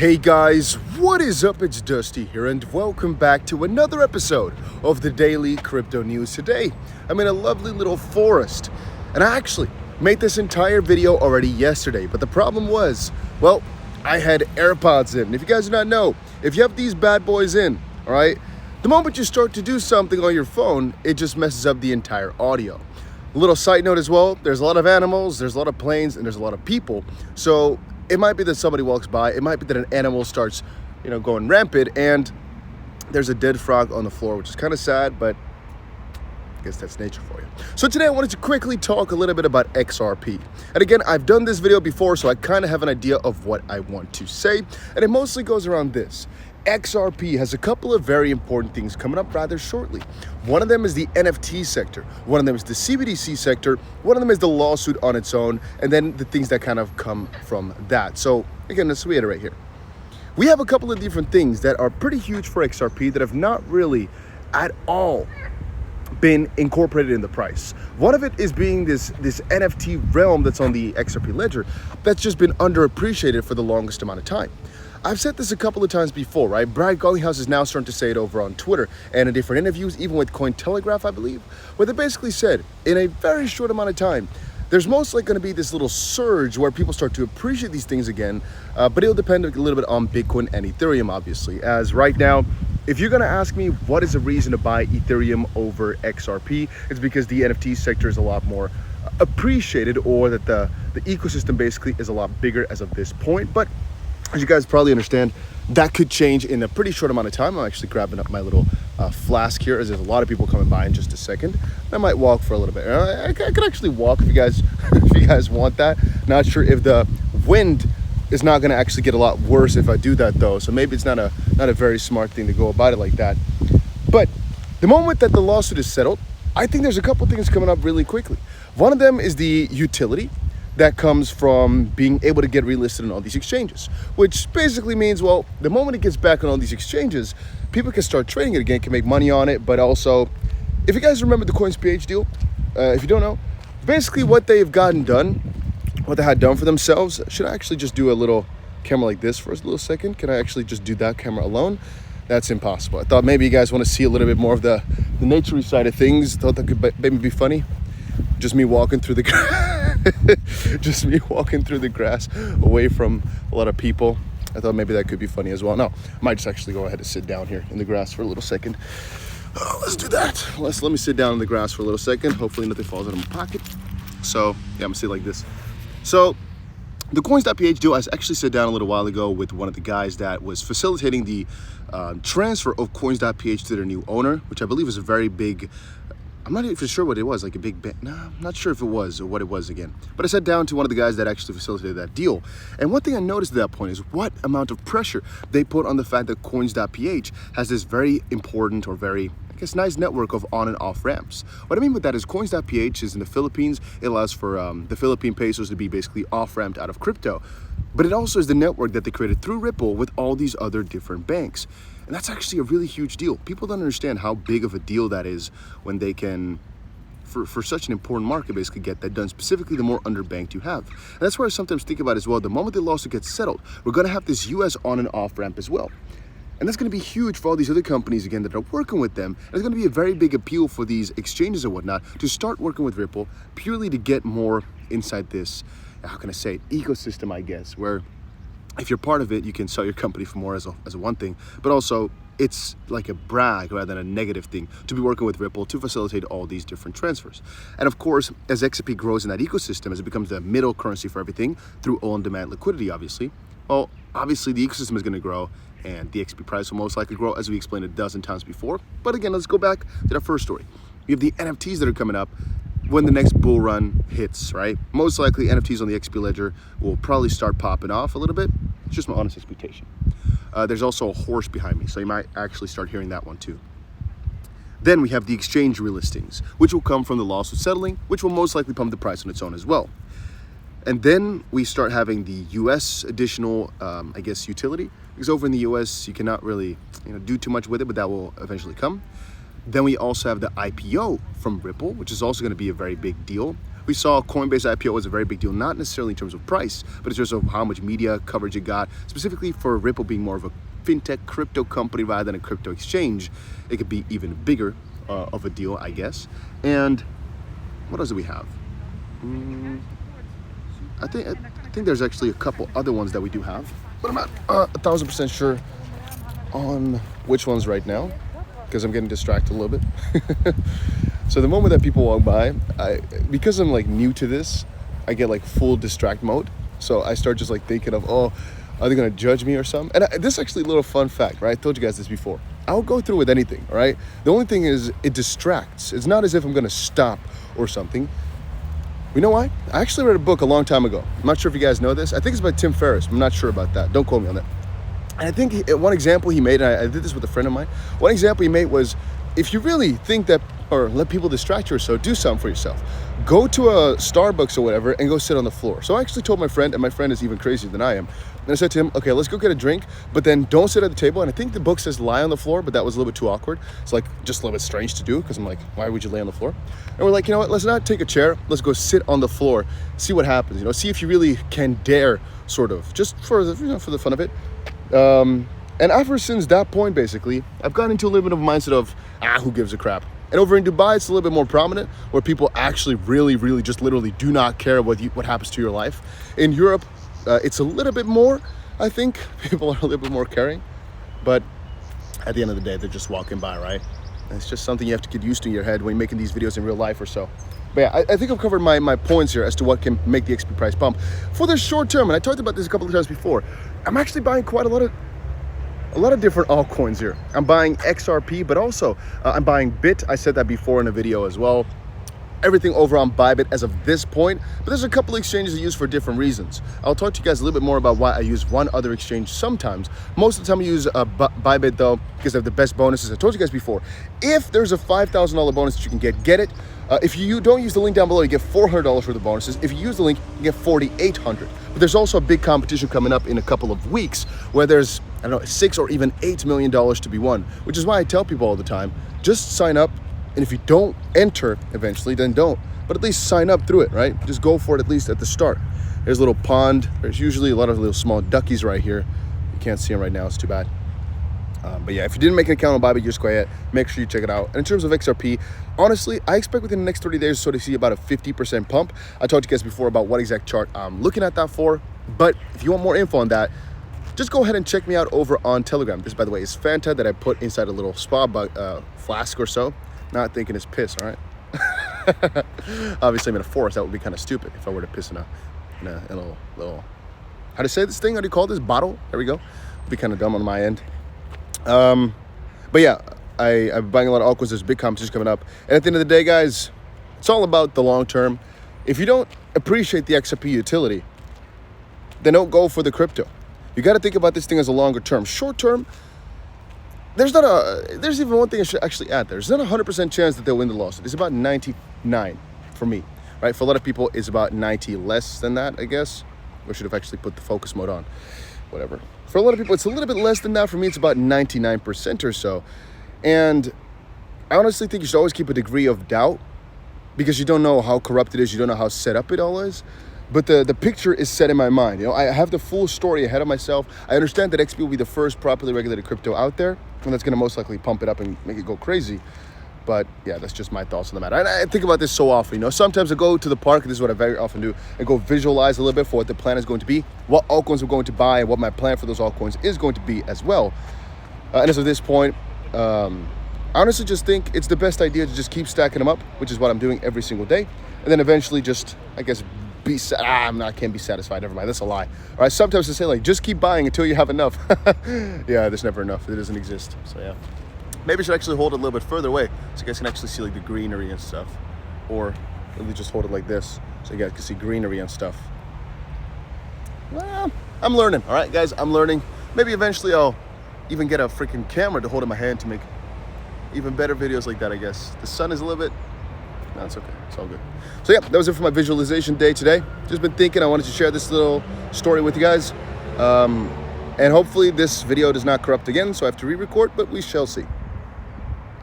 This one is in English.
Hey guys, what is up? It's Dusty here and welcome back to another episode of the Daily Crypto News. Today, I'm in a lovely little forest and I actually made this entire video already yesterday, but the problem was, well, I had AirPods in. And if you guys do not know, if you have these bad boys in, all right, the moment you start to do something on your phone, it just messes up the entire audio. A little side note as well, there's a lot of animals, there's a lot of planes, and there's a lot of people. So it might be that somebody walks by, it might be that an animal starts, going rampant, and there's a dead frog on the floor, which is kind of sad, but I guess that's nature for you. So today I wanted to quickly talk a little bit about XRP. And again, I've done this video before, so I kind of have an idea of what I want to say, and it mostly goes around this. XRP has a couple of very important things coming up rather shortly. One of them is the NFT sector. One of them is the CBDC sector. One of them is the lawsuit on its own. And then the things that kind of come from that. So again, let's reiterate here. We have a couple of different things that are pretty huge for XRP that have not really at all been incorporated in the price. One of it is being this NFT realm that's on the XRP ledger that's just been underappreciated for the longest amount of time. I've said this a couple of times before, right? Brad Garlinghouse is now starting to say it over on Twitter and in different interviews, even with Cointelegraph, I believe, where they basically said in a very short amount of time, there's most likely going to be this little surge where people start to appreciate these things again, but it'll depend a little bit on Bitcoin and Ethereum, obviously. As right now, if you're going to ask me what is the reason to buy Ethereum over XRP, it's because the NFT sector is a lot more appreciated, or that the ecosystem basically is a lot bigger as of this point. But as you guys probably understand, that could change in a pretty short amount of time. I'm actually grabbing up my little flask here, as there's a lot of people coming by in just a second. I might walk for a little bit. I could actually walk if you guys if you guys want that. Not sure if the wind is not going to actually get a lot worse if I do that though. So maybe it's not a very smart thing to go about it like that. But the moment that the lawsuit is settled, I think there's a couple things coming up really quickly. One of them is the utility that comes from being able to get relisted on all these exchanges, which basically means, well, the moment it gets back on all these exchanges, people can start trading it again, can make money on it. But also, if you guys remember the CoinsPH deal, if you don't know, basically what they've gotten done, what they had done for themselves, should I actually just do a little camera like this for a little second? Can I actually just do that camera alone? That's impossible. I thought maybe you guys want to see a little bit more of the nature side of things. Thought that could maybe be funny. Just me walking through the grass away from a lot of people. I thought maybe that could be funny as well. No, I might just actually go ahead and sit down here in the grass for a little second. Let's do that. Let me sit down in the grass for a little second. Hopefully nothing falls out of my pocket. So yeah, I'm gonna sit like this. So the Coins.ph deal, I actually sat down a little while ago with one of the guys that was facilitating the transfer of Coins.ph to their new owner, which I believe is a very big, I'm not even sure what it was, like a big band. No, I'm not sure if it was or what it was again. But I sat down to one of the guys that actually facilitated that deal. And one thing I noticed at that point is what amount of pressure they put on the fact that Coins.ph has this very important or very, I guess, nice network of on and off ramps. What I mean with that is Coins.ph is in the Philippines. It allows for the Philippine pesos to be basically off-ramped out of crypto. But it also is the network that they created through Ripple with all these other different banks. And that's actually a really huge deal. People don't understand how big of a deal that is when they can, for such an important market, basically get that done, specifically the more underbanked you have. And that's where I sometimes think about as well, the moment the lawsuit gets settled, we're gonna have this US on and off ramp as well. And that's gonna be huge for all these other companies, again, that are working with them. And it's gonna be a very big appeal for these exchanges and whatnot to start working with Ripple purely to get more inside this, how can I say it, ecosystem, I guess, where if you're part of it, you can sell your company for more as a one thing, but also it's like a brag rather than a negative thing to be working with Ripple to facilitate all these different transfers. And of course, as XRP grows in that ecosystem, as it becomes the middle currency for everything through on-demand liquidity, obviously, well, obviously the ecosystem is going to grow and the XP price will most likely grow, as we explained a dozen times before. But again, let's go back to that first story. You have the NFTs that are coming up when the next bull run hits, right? Most likely NFTs on the XP ledger will probably start popping off a little bit. It's just my honest expectation. There's also a horse behind me, so you might actually start hearing that one too. Then we have the exchange relistings, which will come from the lawsuit settling, which will most likely pump the price on its own as well. And then we start having the US additional, I guess, utility, because over in the US, you cannot really do too much with it, but that will eventually come. Then we also have the IPO from Ripple, which is also going to be a very big deal. We we saw Coinbase IPO was a very big deal, not necessarily in terms of price, but in terms of how much media coverage it got, specifically for Ripple being more of a fintech crypto company rather than a crypto exchange. It could be even bigger of a deal, I guess. And what else do we have? I think there's actually a couple other ones that we do have, but I'm not 1,000% sure on which ones right now, because I'm getting distracted a little bit. So the moment that people walk by, because I'm like new to this, I get like full distract mode. So I start just like thinking of, oh, are they gonna judge me or something? And this is actually a little fun fact, right? I told you guys this before. I'll go through with anything, all right? The only thing is it distracts. It's not as if I'm gonna stop or something. You know why? I actually read a book a long time ago. I'm not sure if you guys know this. I think it's by Tim Ferriss. I'm not sure about that. Don't quote me on that. And I think one example he made, and I did this with a friend of mine, one example he made was, if you really think that, or let people distract you or so, do something for yourself. Go to a Starbucks or whatever and go sit on the floor. So I actually told my friend, and my friend is even crazier than I am, and I said to him, okay, let's go get a drink, but then don't sit at the table. And I think the book says lie on the floor, but that was a little bit too awkward. It's like just a little bit strange to do, because I'm like, why would you lay on the floor? And we're like, you know what, let's not take a chair, let's go sit on the floor, see what happens, you know, see if you really can dare, sort of, just for the, you know, for the fun of it. And ever since that point, basically, I've gotten into a little bit of a mindset of, who gives a crap? And over in Dubai, it's a little bit more prominent, where people actually really just literally do not care what happens to your life. In Europe, it's a little bit more, I think. People are a little bit more caring. But at the end of the day, they're just walking by, right? And it's just something you have to get used to in your head when you're making these videos in real life or so. But yeah, I think I've covered my points here as to what can make the XP price pump. For the short term, and I talked about this a couple of times before, I'm actually buying quite a lot of different altcoins here. I'm buying XRP, but also I'm buying BIT. I said that before in a video as well. Everything over on Bybit as of this point, but there's a couple of exchanges I use for different reasons. I'll talk to you guys a little bit more about why I use one other exchange sometimes. Most of the time I use Bybit though, because they have the best bonuses. I told you guys before, if there's a $5,000 bonus that you can get it. If you don't use the link down below, you get $400 for the bonuses. If you use the link, you get $4,800. But there's also a big competition coming up in a couple of weeks where there's, I don't know, $6 or even $8 million to be won, which is why I tell people all the time, just sign up. And if you don't enter eventually, then don't. But at least sign up through it, right? Just go for it at least at the start. There's a little pond. There's usually a lot of little small duckies right here. You can't see them right now. It's too bad. But yeah, if you didn't make an account on Bybit, just go ahead. Make sure you check it out. And in terms of XRP, honestly, I expect within the next 30 days or so to see about a 50% pump. I talked to you guys before about what exact chart I'm looking at that for. But if you want more info on that, just go ahead and check me out over on Telegram. This, by the way, is Fanta that I put inside a little spa flask or so. Not thinking it's piss, all right? Obviously, I'm in a forest. That would be kind of stupid if I were to piss in a little, how to say this thing? How do you call this? Bottle? There we go. It'd be kind of dumb on my end. But yeah, I'm buying a lot of altcoins. There's big competition coming up. And at the end of the day, guys, it's all about the long term. If you don't appreciate the XRP utility, then don't go for the crypto. You got to think about this thing as a longer term. Short term, there's even one thing I should actually add there. There's not a 100% chance that they'll win the lawsuit. It's about 99 for me, right? For a lot of people, it's about 90 less than that, I guess. I should have actually put the focus mode on, whatever. For a lot of people, it's a little bit less than that. For me, it's about 99% or so. And I honestly think you should always keep a degree of doubt because you don't know how corrupt it is. You don't know how set up it all is. But the picture is set in my mind. You know, I have the full story ahead of myself. I understand that XP will be the first properly regulated crypto out there, and that's going to most likely pump it up and make it go crazy. But yeah, that's just my thoughts on the matter. And I think about this so often. You know, sometimes I go to the park, and this is what I very often do, and go visualize a little bit for what the plan is going to be, what altcoins I'm going to buy, and what my plan for those altcoins is going to be as well. And as of this point, I honestly just think it's the best idea to just keep stacking them up, which is what I'm doing every single day, and then eventually just, I guess, can't be satisfied. Never mind, that's a lie. All right, sometimes I say like, just keep buying until you have enough. Yeah, there's never enough. It doesn't exist. So yeah, maybe I should actually hold it a little bit further away so you guys can actually see like the greenery and stuff, or maybe just hold it like this so you guys can see greenery and stuff. Well, I'm learning. All right, guys, I'm learning. Maybe eventually I'll even get a freaking camera to hold in my hand to make even better videos like that. I guess the sun is a little bit. No, it's okay. It's all good. So yeah, that was it for my visualization day today. Just been thinking I wanted to share this little story with you guys. And hopefully this video does not corrupt again, so I have to re-record, but we shall see.